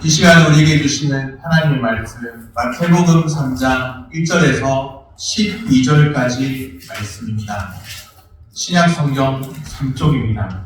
이 시간 우리에게 주시는 하나님의 말씀, 마태복음 3장 1절에서 12절까지 말씀입니다. 신약 성경 3쪽입니다.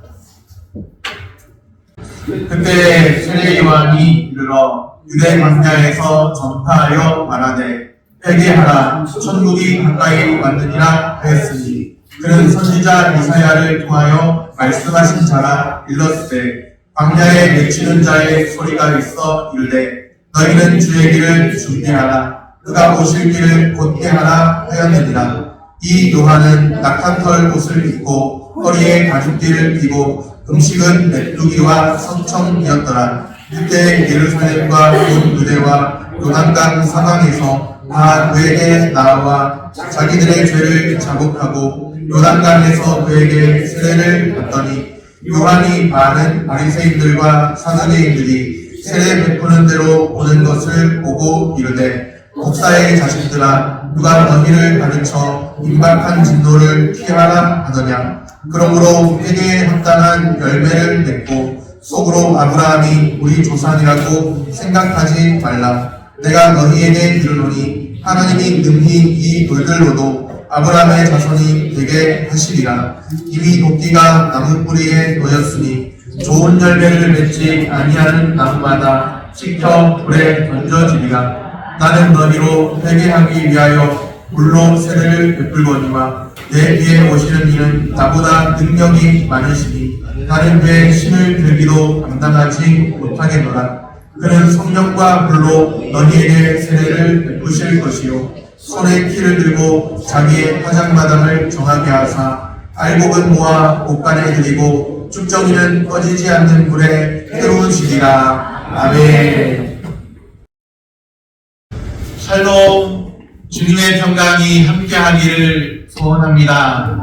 그때 세례 요한이 이르러 유대 광야에서 전파하여 말하되 회개하라, 천국이 가까이 왔느니라 하였으니 그는 선지자 이사야를 통하여 말씀하신 자라 일렀으되 광야에 맺히는 자의 소리가 있어 이르되 너희는 주의 길을 준비하라, 그가 오실 길을 곧게 하라 하였느니라. 이 요한은 낙타털 옷을 입고 허리에 가죽띠를 띠고 음식은 메뚜기와 석청이었더라. 그때 예루살렘과 온 유대와 요단강 사방에서 다 그에게 나와 자기들의 죄를 자복하고 요단강에서 그에게 세례를 받더니 요한이 많은 바리새인들과 사두개인들이 세례 베푸는 대로 오는 것을 보고 이르되 목사의 자식들아, 누가 너희를 가르쳐 임박한 진노를 피하라 하더냐. 그러므로 회개에 합당한 열매를 맺고 속으로 아브라함이 우리 조상이라고 생각하지 말라. 내가 너희에게 이르노니 하나님이 능히 이 돌들로도 아브라함의 자손이 되게 하시리라. 이미 도끼가 나무 뿌리에 놓였으니 좋은 열매를 맺지 아니하는 나무마다 찍혀 불에 던져지리라. 나는 너희로 회개하기 위하여 물로 세례를 베풀거니와 내 뒤에 오시는 이는 나보다 능력이 많으시니 나는 그의 신을 들기도 감당하지 못하겠노라. 그는 성령과 불로 너희에게 세례를 베푸실 것이요 손에 키를 들고 자기의 화장마당을 정하게 하사 알곡은 모아 곳간에 들이고 쭉정이는 꺼지지 않는 불에 태우시리라. 아멘. 샬롬, 주님의 평강이 함께하기를 소원합니다.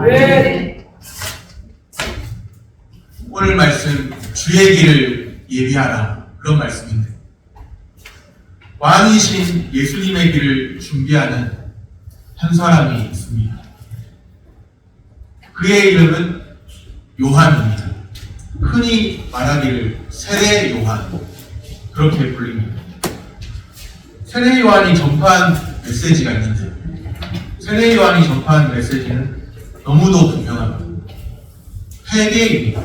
오늘 말씀, 주의 길을 예비하라, 그런 말씀인데 왕이신 예수님의 길을 준비하는 한 사람이 있습니다. 그의 이름은 요한입니다. 흔히 말하기를 세례 요한, 그렇게 불립니다. 세례 요한이 전파한 메시지가 있는데 세례 요한이 전파한 메시지는 너무도 분명합니다. 회개입니다.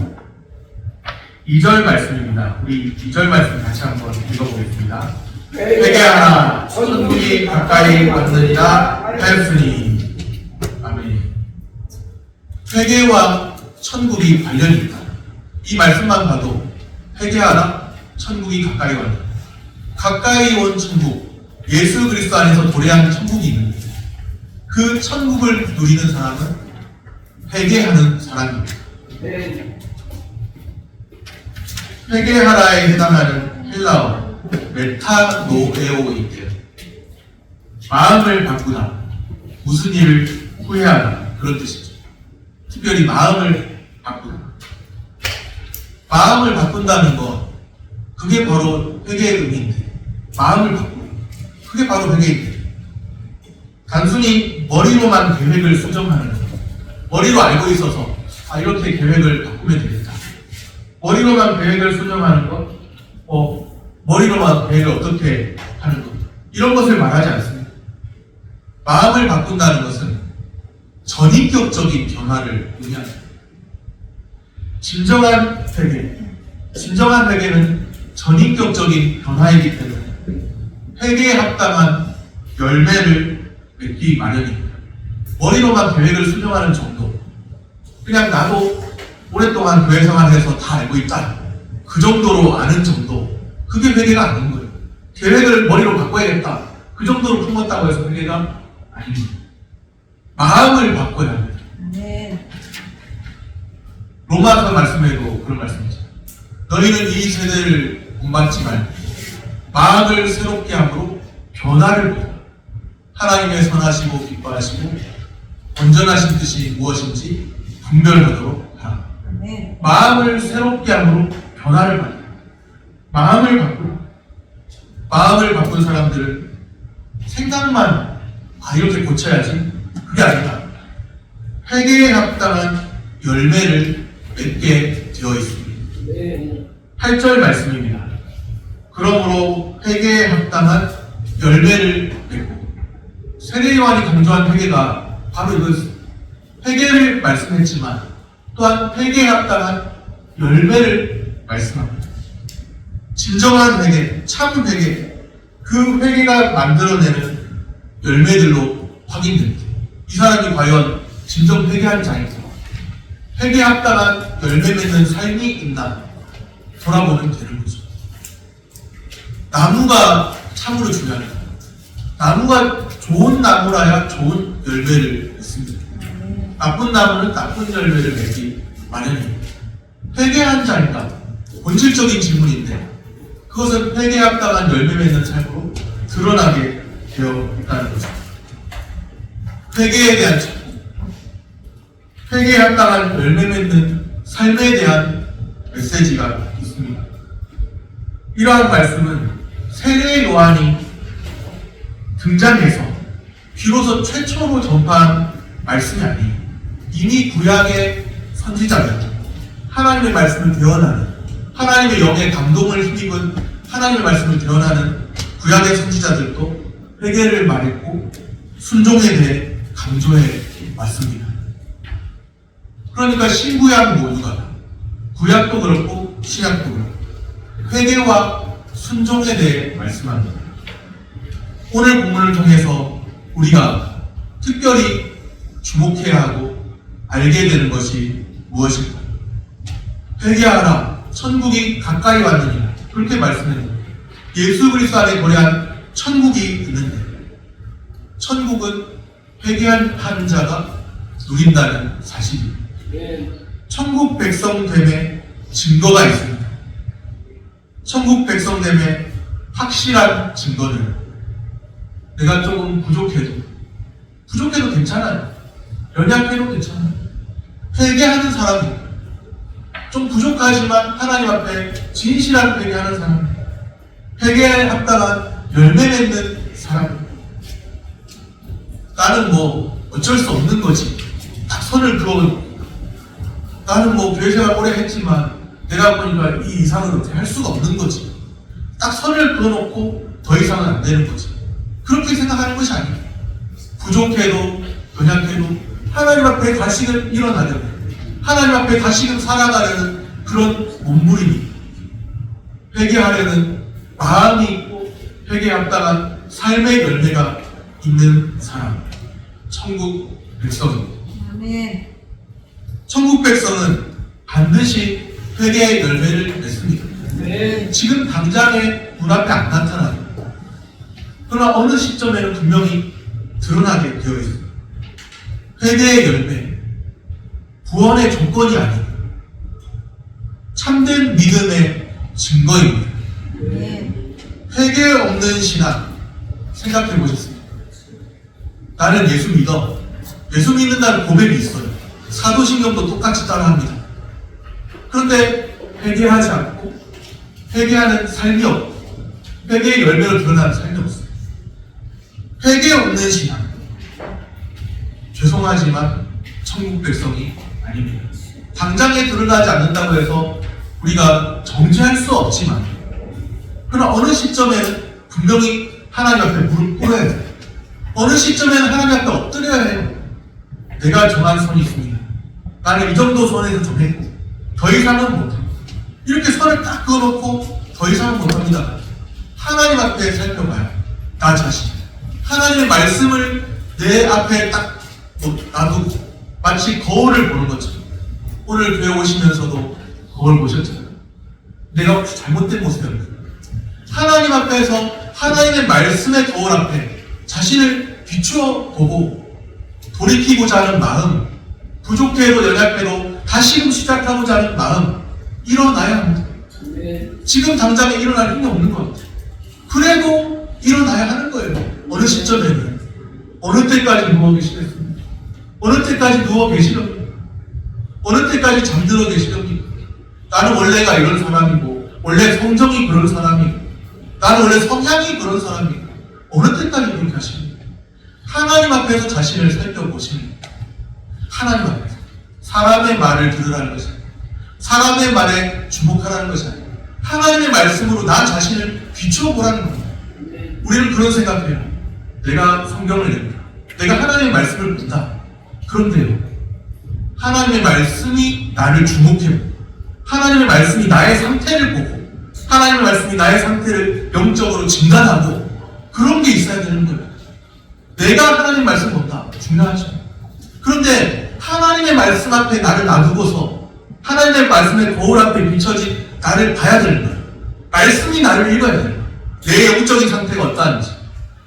2절 말씀입니다. 우리 2절 말씀 같이 한번 읽어보겠습니다. 회개하라, 천국이 가까이 왔느니라 하였으니. 아멘. 회개와 천국이 관련이 있다. 이 말씀만 봐도 회개하라, 천국이 가까이 왔다. 가까이 온 천국, 예수 그리스도 안에서 도래한 천국이 있는데 그 천국을 누리는 사람은 회개하는 사람입니다. 회개하라에 해당하는 헬라어 메타노에오이데, 마음을 바꾸다, 무슨 일을 후회하다, 그런 뜻이죠. 특별히 마음을 바꾸다. 마음을 바꾼다는 것, 그게 바로 회개의 의미인데, 마음을 바꾸다, 그게 바로 회개인데, 단순히 머리로만 계획을 수정하는 것, 머리로 알고 있어서 이렇게 계획을 바꾸면 되겠다, 머리로만 계획을 수정하는 것, 머리로만 계획을 어떻게 하는 것, 이런 것을 말하지 않습니다. 마음을 바꾼다는 것은 전인격적인 변화를 의미합니다. 진정한 회개는 전인격적인 변화이기 때문에 회개에 합당한 열매를 맺기 마련입니다. 머리로만 계획을 수정하는 정도, 그냥 나도 오랫동안 교회 생활해서 다 알고 있다, 그 정도로 아는 정도, 그게 회개가 아닌 거예요. 계획을 머리로 바꿔야겠다, 그 정도로 품었다고 해서 회개가 아닙니다. 마음을 바꿔야 합니다. 로마서 말씀에도 그런 말씀이죠. 너희는 이 세대를 본받지 말고 마음을 새롭게 함으로 변화를 보라. 하나님의 선하시고 기뻐하시고 온전하신 뜻이 무엇인지 분별하도록 하라. 마음을 새롭게 함으로 변화를 받라. 마음을 바꾸라. 마음을 바꾼 사람들은 생각만 이렇게 고쳐야지, 그게 아니다. 회개에 합당한 열매를 맺게 되어 있습니다. 8절 말씀입니다. 그러므로 또한 회개에 합당한 열매를 말씀합니다. 진정한 회개, 참 회개, 그 회개가 만들어내는 열매들로 확인됩니다. 이 사람이 과연 진정 회개한 자인가? 회개에 합당한 열매 맺는 삶이 있나 돌아보면 되는 거죠. 나무가 참으로 중요합니다. 나무가 좋은 나무라야 좋은 열매를 맺습니다. 나쁜 나무는 나쁜 열매를 맺기 마련입니다. 회개한 자인가? 본질적인 질문인데 그것은 회개에 합당한 열매 맺는 삶으로 드러나게 되어 있다는 거죠. 회개에 대한 참, 회개에 합당한 열매 맺는 삶에 대한 메시지가 있습니다. 이러한 말씀은 세례 요한이 등장해서 비로소 최초로 전파한 말씀이 아니에요. 이미 구약의 선지자들, 하나님의 말씀을 대언하는, 하나님의 영의 감동을 힘입은 하나님의 말씀을 대언하는 구약의 선지자들도 회개를 말했고 순종에 대해 강조해 왔습니다. 그러니까 신구약 모두가, 구약도 그렇고 신약도 그렇고 회개와 순종에 대해 말씀합니다. 오늘 본문을 통해서 우리가 특별히 주목해야 하고 알게 되는 것이 무엇일까? 회개하라, 천국이 가까이 왔느니라. 그렇게 말씀합니다. 예수 그리스도 안에 거래한 천국이 있는데, 천국은 회개한 자가 누린다는 사실입니다. 천국 백성됨의 증거가 있습니다. 천국 백성됨의 확실한 증거는 내가 조금 부족해도 괜찮아요. 연약해도 괜찮아요. 회개하는 사람이 좀 부족하지만 하나님 앞에 진실한 회개하는 사람, 회개에 합당한 열매 맺는 사람. 나는 뭐 어쩔 수 없는 거지. 딱 선을 그어. 나는 뭐 교회 생활 오래 했지만 내가 보니까 이 이상은 어떻게 할 수가 없는 거지. 딱 선을 그어놓고 더 이상은 안 되는 거지. 그렇게 생각하는 것이 아니에요. 부족해도 연약해도 하나님 앞에 다시금 일어나려는, 하나님 앞에 다시금 살아가려는 그런 몸부림이, 회개하려는 마음이 있고 회개에 합당한 삶의 열매가 있는 사람, 천국 백성입니다. 아멘. 천국 백성은 반드시 회개의 열매를 맺습니다. 네. 지금 당장에 문 앞에 안 나타나요. 그러나 어느 시점에는 분명히 드러나게 되어 있습니다. 회개의 열매, 구원의 조건이 아닌 참된 믿음의 증거입니다. 네. 회개 없는 신앙 생각해 보셨습니까? 나는 예수 믿어. 예수 믿는다는 고백이 있어요. 사도신경도 똑같이 따라합니다. 그런데 회개하지 않고 회개하는 삶이 없고 회개의 열매로 드러나는 삶이 없어요. 회개 없는 신앙, 죄송하지만 천국 백성이 아닙니다. 당장에 드러나지 않는다고 해서 우리가 정죄할 수 없지만, 그러나 어느 시점에는 분명히 하나님 앞에 무릎 꿇어야 돼요. 어느 시점에는 하나님 앞에 엎드려야 해요. 내가 정한 선이 있습니다. 나는 이 정도 선에서 정했고 더 이상은 못합니다. 이렇게 선을 딱 그어놓고 더 이상은 못합니다. 하나님 앞에 살펴봐요. 나 자신. 하나님의 말씀을 내 앞에 딱 놔두고 마치 거울을 보는 것처럼. 오늘 교회 오시면서도 거울 보셨잖아요. 내가 혹시 잘못된 모습이었나요? 하나님 앞에서 하나님의 말씀의 거울 앞에 자신을 비추어 보고 돌이키고자 하는 마음, 부족해도 연약해도 다시금 시작하고자 하는 마음, 일어나야 합니다. 지금 당장에 일어날 힘이 없는 것 같아요. 그래도 일어나야 하는 거예요. 어느 시점에는. 어느 때까지 누워 계시겠습니까? 어느 때까지 누워 계시렵니까? 어느 때까지 잠들어 계시렵니까? 나는 원래가 이런 사람이고 원래 성정이 그런 사람이고 나는 원래 성향이 그런 사람이고 어느 때까지 그렇게 하십니까? 하나님 앞에서 자신을 살펴보십니까? 하나님 앞에서 사람의 말을 들으라는 것이 아니에요. 사람의 말에 주목하라는 것이 아니에요. 하나님의 말씀으로 나 자신을 비추어 보라는 겁니다. 우리는 그런 생각해요. 내가 성경을 낸다. 내가 하나님의 말씀을 본다. 그런데요, 하나님의 말씀이 나를 주목해보고, 하나님의 말씀이 나의 상태를 보고, 하나님의 말씀이 나의 상태를 영적으로 진단하고, 그런 게 있어야 되는 거예요. 내가 하나님 말씀 본다. 중요하죠. 그런데 하나님의 말씀 앞에 나를 놔두고서 하나님의 말씀의 거울 앞에 비춰진 나를 봐야 되는 거예요. 말씀이 나를 읽어야 돼요. 내 영적인 상태가 어떠한지.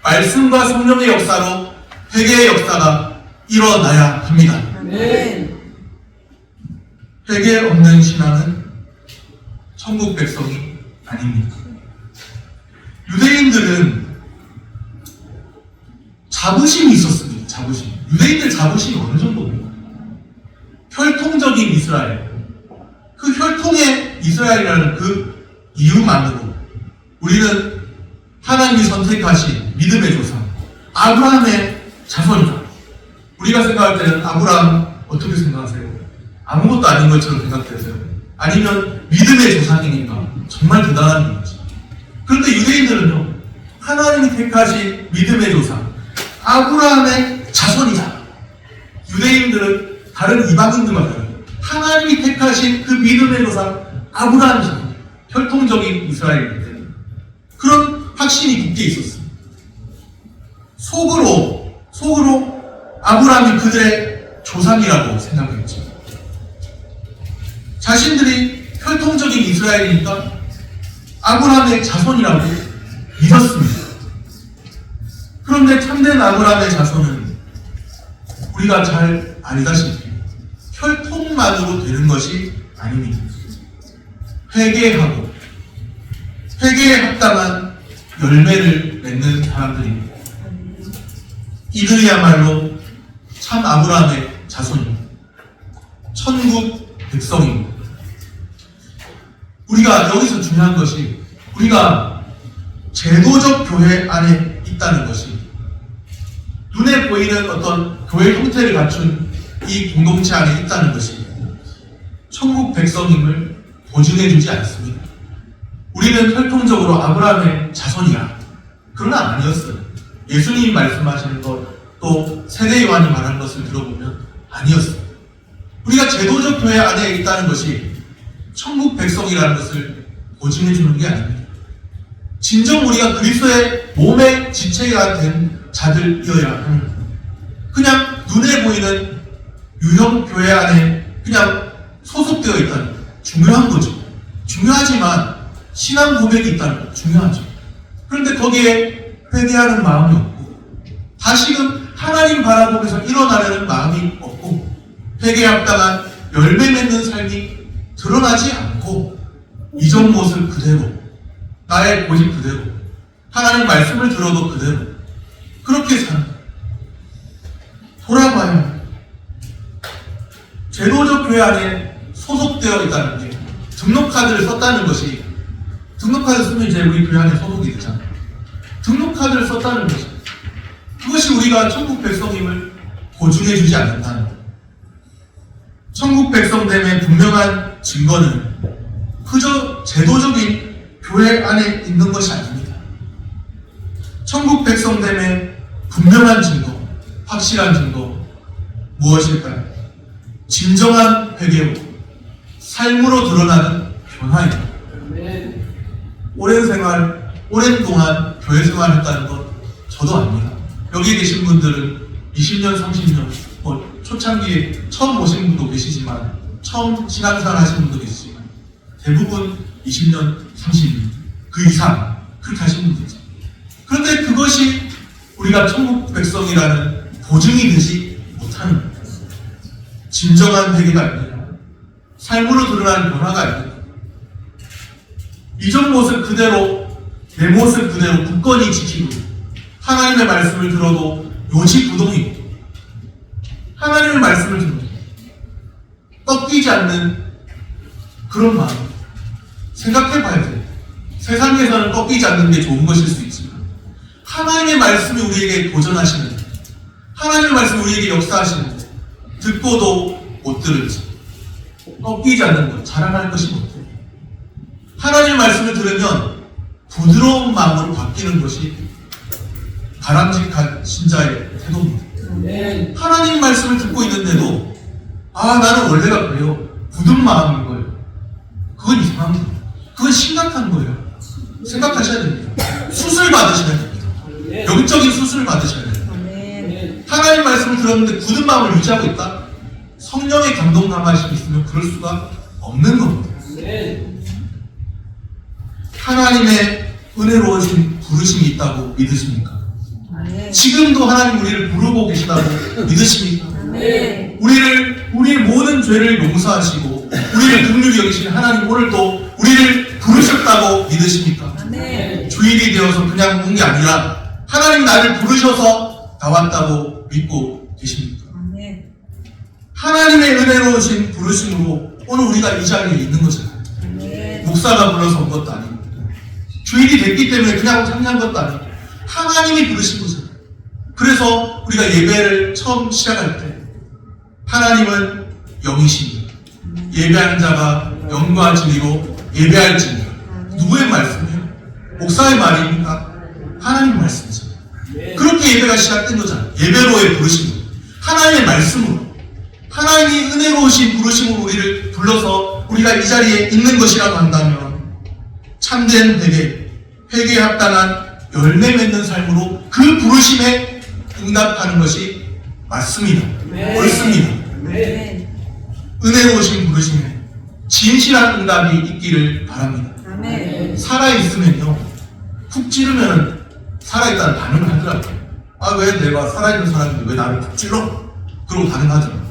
말씀과 성령의 역사로 회개의 역사가 일어나야 합니다. 회개 없는 신앙은 천국 백성이 아닙니다. 유대인들은 자부심이 있었습니다. 자부심. 유대인들 자부심이 어느 정도입니까? 혈통적인 이스라엘. 그 혈통의 이스라엘이라는 그 이유만으로 우리는 하나님이 선택하신 믿음의 조상 아브라함의 자손이다. 우리가 생각할 때는 아브라함 어떻게 생각하세요? 아무것도 아닌 것처럼 생각되세요? 아니면 믿음의 조상이니까 정말 대단한 분이지. 그런데 유대인들은요, 하나님이 택하신 믿음의 조상 아브라함의 자손이다. 유대인들은 다른 이방인들과 다르게 하나님이 택하신 그 믿음의 조상 아브라함의 자손, 혈통적인 이스라엘이기 때문에 그런 확신이 굳게 있었습니다. 속으로 아브라함이 그들의 조상이라고 생각했죠. 자신들이 혈통적인 이스라엘이니까 아브라함의 자손이라고 믿었습니다. 그런데 참된 아브라함의 자손은 우리가 잘 알다시피 혈통만으로 되는 것이 아닙니다. 회개하고 회개에 합당한 열매를 맺는 사람들입니다. 이들이야말로 참 아브라함의 자손입니다. 천국 백성입니다. 우리가 여기서 중요한 것이 우리가 제도적 교회 안에 있다는 것이 눈에 보이는 어떤 교회 형태를 갖춘 이 공동체 안에 있다는 것이 천국 백성임을 보증해주지 않습니다. 우리는 혈통적으로 아브라함의 자손이야. 그러나 아니었어요. 예수님이 말씀하시는 것, 또 세례 요한이 말하는 것을 들어보면 아니었어요. 우리가 제도적 교회 안에 있다는 것이 천국 백성이라는 것을 보증해주는 게 아닙니다. 진정 우리가 그리스도의 몸의 지체가 된 자들이어야 하는 거예요. 그냥 눈에 보이는 유형 교회 안에 그냥 소속되어 있다는 거예요. 중요한 거죠. 중요하지만 신앙 고백이 있다는 거 중요하죠. 그런데 거기에 회개하는 마음이 없고 다시금 하나님 바라보면서 일어나려는 마음이 없고 회개에 합당한 열매 맺는 삶이 드러나지 않고 이전 모습 그대로 나의 고집 그대로 하나님 말씀을 들어도 그대로 그렇게 사는 돌아봐야 제도적 교회 안에 소속되어 있다는 게 등록카드를 썼다는 것이 등록카드 쓰면 이제 우리 교회 안에 소속이 되잖아요. 등록카드를 썼다는 것이 그것이 우리가 천국 백성임을 보증해주지 않는다는 거예요. 천국 백성됨의 분명한 증거는 그저 제도적인 교회 안에 있는 것이 아닙니다. 천국 백성됨의 분명한 증거, 확실한 증거 무엇일까요? 진정한 회개로 삶으로 드러나는 변화입니다. 오랜 동안 교회 생활했다는 것 저도 압니다. 여기 계신 분들은 20년, 30년, 초창기에 처음 오신 분도 계시지만 처음 신앙생활 하신 분도 계시지만 대부분 20년, 30년 그 이상 그렇게 하신 분들이죠. 그런데 그것이 우리가 천국 백성이라는 보증이 되지 못하는 거예요. 진정한 회개가 아니라 삶으로 드러나는 변화가 아니라 이전 모습 그대로 내 모습 그대로 굳건히 지키고 하나님의 말씀을 들어도 요지부동이고 하나님의 말씀을 들어도 꺾이지 않는 그런 마음 생각해봐야 돼요. 세상에서는 꺾이지 않는 게 좋은 것일 수 있지만 하나님의 말씀이 우리에게 도전하시는데 하나님의 말씀이 우리에게 역사하시는데 듣고도 못 들을지 꺾이지 않는 것, 자랑할 것이 못해요. 하나님의 말씀을 들으면 부드러운 마음으로 바뀌는 것이 바람직한 신자의 태도입니다. 하나님 말씀을 듣고 있는데도 아, 나는 원래가 그래요. 굳은 마음인 거예요. 그건 이상한 거예요. 그건 심각한 거예요. 생각하셔야 됩니다. 수술 받으셔야 됩니다. 영적인 수술을 받으셔야 됩니다. 하나님 말씀을 들었는데 굳은 마음을 유지하고 있다? 성령의 감동 감화심이 있으면 그럴 수가 없는 겁니다. 하나님의 은혜로우신 부르심이 있다고 믿으십니까? 지금도 하나님 우리를 부르고 계시다고 믿으십니까? 우리의 모든 죄를 용서하시고 우리를 긍휼히 여기신 하나님 오늘도 우리를 부르셨다고 믿으십니까? 주일이 되어서 그냥 온 게 아니라 하나님 나를 부르셔서 나왔다고 믿고 계십니까? 하나님의 은혜로우신 부르심으로 오늘 우리가 이 자리에 있는 거잖아요. 목사가 불러서 온 것도 아니고 주일이 됐기 때문에 그냥 참여한 것도 아니고 하나님이 부르신 거잖아요. 그래서 우리가 예배를 처음 시작할 때 하나님은 영이십니다. 예배하는 자가 영과 진리로 예배할지니라. 누구의 말씀이에요? 목사의 말입니까? 하나님 말씀이죠. 그렇게 예배가 시작된 거잖아요. 예배로의 부르심으로, 하나님의 말씀으로, 하나님이 은혜로우신 부르심으로 우리를 불러서 우리가 이 자리에 있는 것이라고 한다면 참된 회개에 합당한 열매 맺는 삶으로 그 부르심에 응답하는 것이 맞습니다. 옳습니다. 은혜로우신 부르심에 진실한 응답이 있기를 바랍니다. 살아있으면요, 푹 찌르면 살아있다는 반응을 하더라고요. 아, 왜 내가 살아있는 사람인데 왜 나를 푹 찔러? 그러고 반응하더라고요.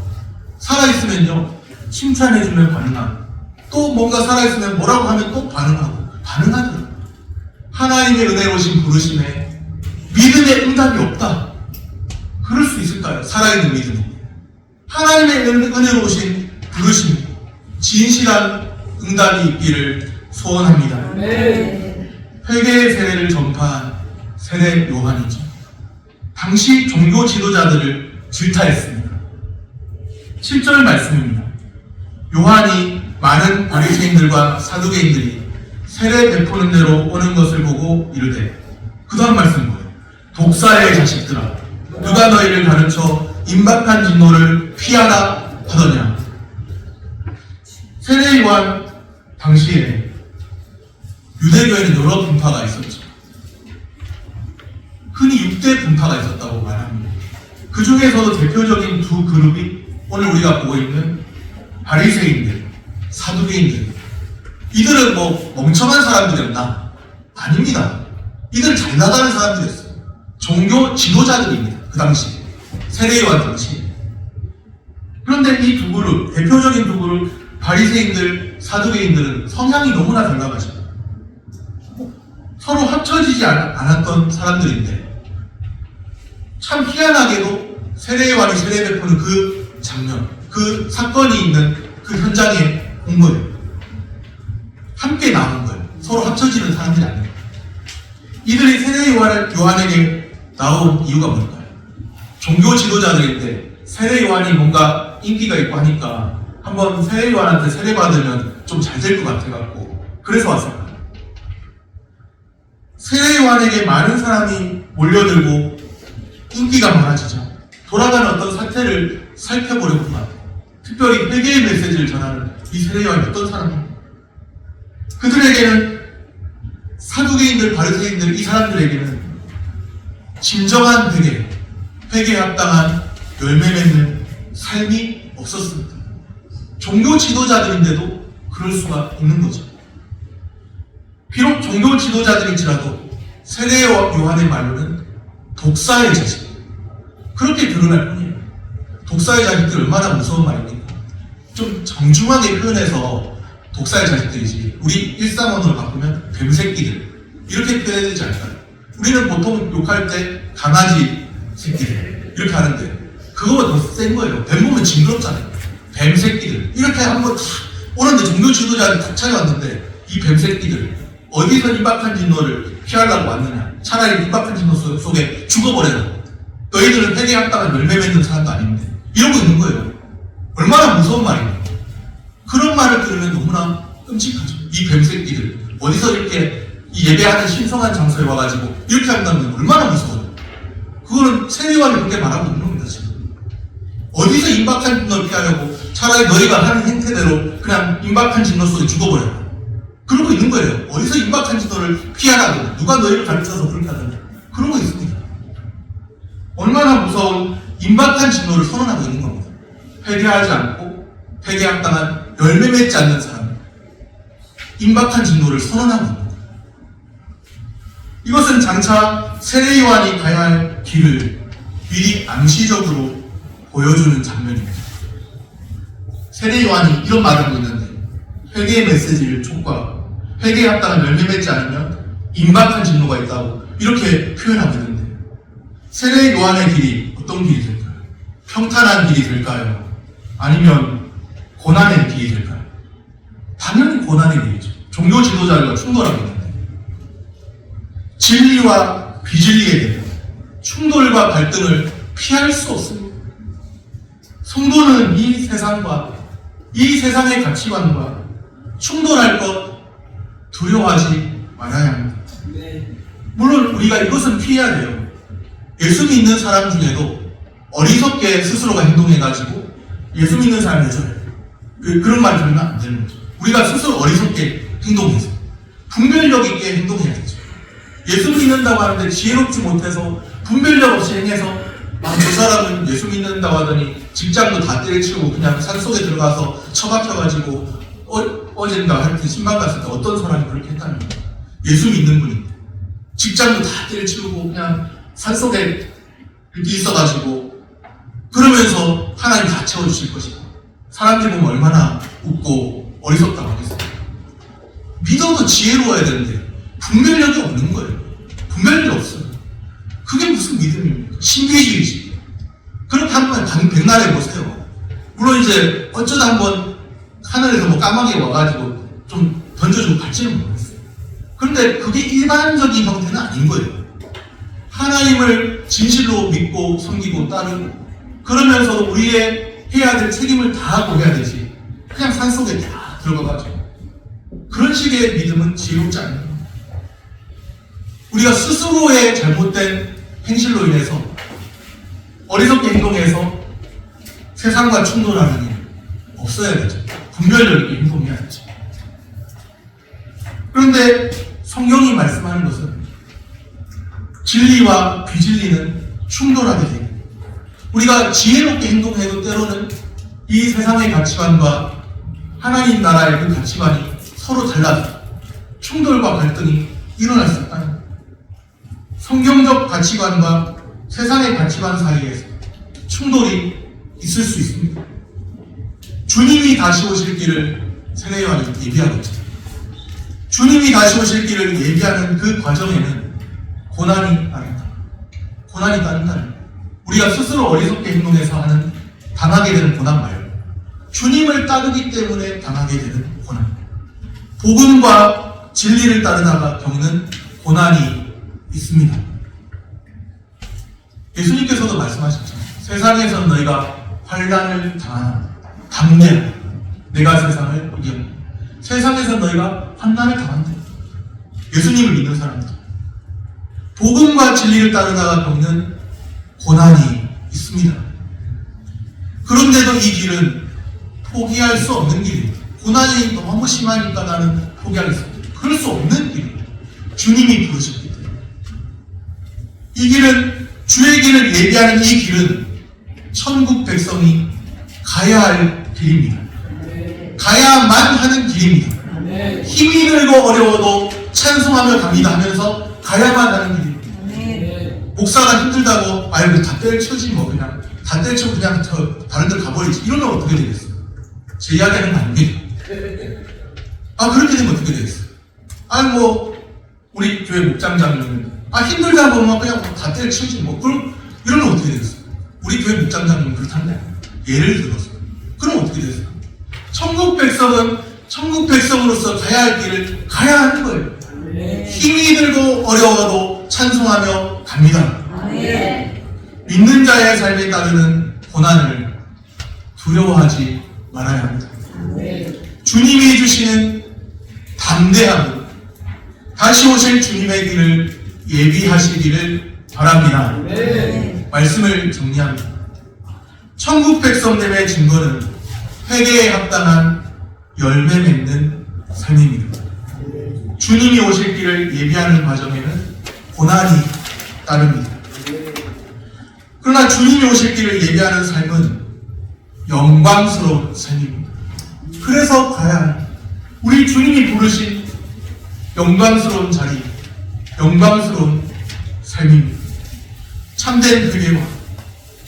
살아있으면요, 칭찬해주면 반응하고, 또 뭔가 살아있으면 뭐라고 하면 또 반응하더라고요. 하나님의 은혜로우신 부르심에 믿음의 응답이 없다. 그럴 수 있을까요? 살아있는 믿음이. 하나님의 은혜로우신 부르심, 진실한 응답이 있기를 소원합니다. 회개의 세례를 전파한 세례 요한이죠. 당시 종교 지도자들을 질타했습니다. 7절 말씀입니다. 요한이 많은 바리새인들과 사두개인들이 세례 베푸는 대로 오는 것을 보고 이르되, 그 다음 말씀은 뭐예요? 독사의 자식들아, 누가 너희를 가르쳐 임박한 진노를 피하라 하더냐. 세례 요한 당시에 유대교에는 여러 분파가 있었죠. 흔히 6대 분파가 있었다고 말합니다. 그 중에서도 대표적인 두 그룹이 오늘 우리가 보고 있는 바리새인들, 사두개인들. 이들은 뭐 멍청한 사람들이었나? 아닙니다. 이들은 잘 나가는 사람들이었어요. 종교 지도자들입니다. 그 당시 세례 요한 당시. 그런데 이 두 그룹, 대표적인 두 그룹, 바리새인들, 사두개인들은 성향이 너무나 달라가죠. 서로 합쳐지지 않았던 사람들인데, 참 희한하게도 세례 요한이 세례 베푸는 그 장면, 그 사건이 있는 그 현장에 온 거예요. 함께 나온 거예요. 서로 합쳐지는 사람들이 아니에요. 이들이 세례 요한에게 나온 이유가 뭘까요? 종교 지도자들인데 세례 요한이 뭔가 인기가 있고 하니까 한번 세례 요한한테 세례 받으면 좀 잘 될 것 같아갖고 그래서 왔을까요? 세례 요한에게 많은 사람이 몰려들고 인기가 많아지죠. 돌아가는 어떤 사태를 살펴보려고 합니다. 특별히 회개의 메시지를 전하는 이 세례 요한이 어떤 사람입니까? 그들에게는, 사두개인들, 바리새인들, 이 사람들에게는 진정한 회개에 합당한 열매 맺는 삶이 없었습니다. 종교 지도자들인데도 그럴 수가 있는 거죠. 비록 종교 지도자들일지라도 세례 요한의 말로는 독사의 자식, 그렇게 드러날 뿐이에요. 독사의 자식들 얼마나 무서운 말입니까? 좀 정중하게 표현해서 독사의 자식들이지, 우리 일상언어로 바꾸면 뱀새끼들, 이렇게 표현해야 되지 않을까요? 우리는 보통 욕할 때 강아지 새끼들 이렇게 하는데 그거보다 더 센 거예요. 뱀 보면 징그럽잖아요. 뱀새끼들 이렇게 한번 오는데 종교 지도자들이 탁 찾아왔는데 이 뱀새끼들 어디서 임박한 진노를 피하려고 왔느냐. 차라리 임박한 진노 속에 죽어버려라. 너희들은 회개에 합당한 열매 맺는 사람도 아닌데 이러고 있는 거예요. 얼마나 무서운 말입니까? 그런 말을 들으면 너무나 끔찍하죠. 이 뱀새끼들 어디서 이렇게 이 예배하는 신성한 장소에 와가지고 이렇게 한다면 얼마나 무서워요. 그거는 세례 요한이 그렇게 말하고 있는 겁니다. 지금 어디서 임박한 진노를 피하려고 차라리 너희가 하는 행태대로 그냥 임박한 진노 속에 죽어버려. 그러고 있는 거예요. 어디서 임박한 진노를 피하라고, 누가 너희를 가르쳐서 그렇게 하든 그러고 있습니다. 얼마나 무서운 임박한 진노를 선언하고 있는 겁니다. 회개하지 않고 회개합당한 열매 맺지 않는 사람, 임박한 진노를 선언하고 있는 겁니다. 이것은 장차 세례 요한이 가야 할 길을 미리 암시적으로 보여주는 장면입니다. 세례 요한이 이런 말을 하고 있는데, 회개의 메시지를 촉구하고 회개에 합당한 열매 맺지 않으면 임박한 진노가 있다고 이렇게 표현하고 있는데, 세례 요한의 길이 어떤 길이 될까요? 평탄한 길이 될까요? 아니면 고난의 길이 될까요? 당연히 고난의 길이죠. 종교 지도자들과 충돌하고 있는데, 진리와 비진리에 대한 충돌과 갈등을 피할 수 없습니다. 성도는 이 세상과 이 세상의 가치관과 충돌할 것 두려워하지 말아야 합니다. 물론 우리가 이것은 피해야 돼요. 예수 믿는 사람 중에도 어리석게 스스로가 행동해가지고 예수 믿는 사람이 저래요. 그런 말 들으면 안 되는 거죠. 우리가 스스로 어리석게 행동해서 분별력 있게 행동해야 되죠. 예수 믿는다고 하는데 지혜롭지 못해서 분별력 없이 행해서 그 사람은 예수 믿는다고 하더니 직장도 다 때려치우고 그냥 산속에 들어가서 처박혀가지고 어젠가 하여튼 신방 갔을 때 어떤 사람이 그렇게 했다는 거예요. 예수 믿는 분이 직장도 다 때려치우고 그냥 산속에 이렇게 있어가지고 그러면서 하나님 다 채워주실 것이고, 사람들이 보면 얼마나 웃고 어리석다고 하겠어요. 믿어도 지혜로워야 되는데 분별력이 없는 거예요. 분별력이 없어요. 그게 무슨 믿음입니까? 신비주의지. 그렇게 한번 백날 해보세요. 물론 이제 어쩌다 한번 하늘에서 뭐 까마귀 와가지고 좀 던져주고 갈지는 모르겠어요. 그런데 그게 일반적인 형태는 아닌 거예요. 하나님을 진실로 믿고 섬기고 따르고 그러면서 우리의 해야 될 책임을 다하고 해야 되지, 그냥 산속에 다 들어가가지고 그런 식의 믿음은 지혜롭지 않아요. 우리가 스스로의 잘못된 행실로 인해서 어리석게 행동해서 세상과 충돌하는 일 없어야 되죠. 분별력 있게 행동해야 되죠. 그런데 성경이 말씀하는 것은 진리와 비진리는 충돌하게 됩니다. 우리가 지혜롭게 행동해도 때로는 이 세상의 가치관과 하나님 나라의 그 가치관이 서로 달라져 충돌과 갈등이 일어날 수 있다. 성경적 가치관과 세상의 가치관 사이에서 충돌이 있을 수 있습니다. 주님이 다시 오실 길을 세례 요한이 예비하고 있죠. 주님이 다시 오실 길을 예비하는 그 과정에는 고난이 따른다. 고난이 따른다는 거예요. 우리가 스스로 어리석게 행동해서 당하게 되는 고난 말고 주님을 따르기 때문에 당하게 되는 고난, 복음과 진리를 따르다가 겪는 고난이 있습니다. 예수님께서도 말씀하셨죠. 세상에서 너희가 환난을 당하나 담대하라. 내가 세상을 이겼다. 세상에서 너희가 환난을 당한다. 예수님을 믿는 사람들, 복음과 진리를 따르다가 겪는 고난이 있습니다. 그런데도 이 길은 포기할 수 없는 길입니다. 고난이 너무 심하니까 나는 포기하겠습니다. 그럴 수 없는 길입니다. 주님이 부르셨기 때문에. 이 길은, 주의 길을 예비하는 이 길은 천국 백성이 가야 할 길입니다. 가야만 하는 길입니다. 힘이 들고 어려워도 찬송하며 갑니다 하면서 가야만 하는 길입니다. 목사가 힘들다고 아이고 다 때려치우지 뭐 그냥 다 때려치우고 그냥 다른 데 가버리지 이러면 어떻게 되겠어요? 제 이야기하는 거 아닙니다. 그렇게 되면 어떻게 되겠어요? 뭐 우리 교회 목장장님은 힘들다 보면 그냥 다 때려치우지 뭐 그럼 이러면 어떻게 되겠어요? 우리 교회 목장장님은 그렇다는데 예를 들어서 그럼 어떻게 되겠어요? 천국 백성은 천국 백성으로서 가야 할 길을 가야 하는 거예요. 힘이 들고 어려워도 찬송하며 갑니다. 믿는 자의 삶에 따르는 고난을 두려워하지 말아야 합니다. 주님이 주시는 담대함, 다시 오실 주님의 길을 예비하시기를 바랍니다. 말씀을 정리합니다. 천국 백성됨의 증거는 회개에 합당한 열매 맺는 삶입니다. 주님이 오실 길을 예비하는 과정에는 고난이 따릅니다. 그러나 주님이 오실 길을 예비하는 삶은 영광스러운 삶입니다. 그래서 가야 합니다. 우리 주님이 부르신 영광스러운 자리, 영광스러운 삶입니다. 참된 회개와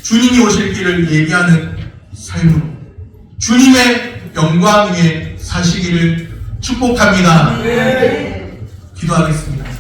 주님이 오실 길을 예비하는 삶으로 주님의 영광 위에 사시기를 축복합니다. 기도하겠습니다.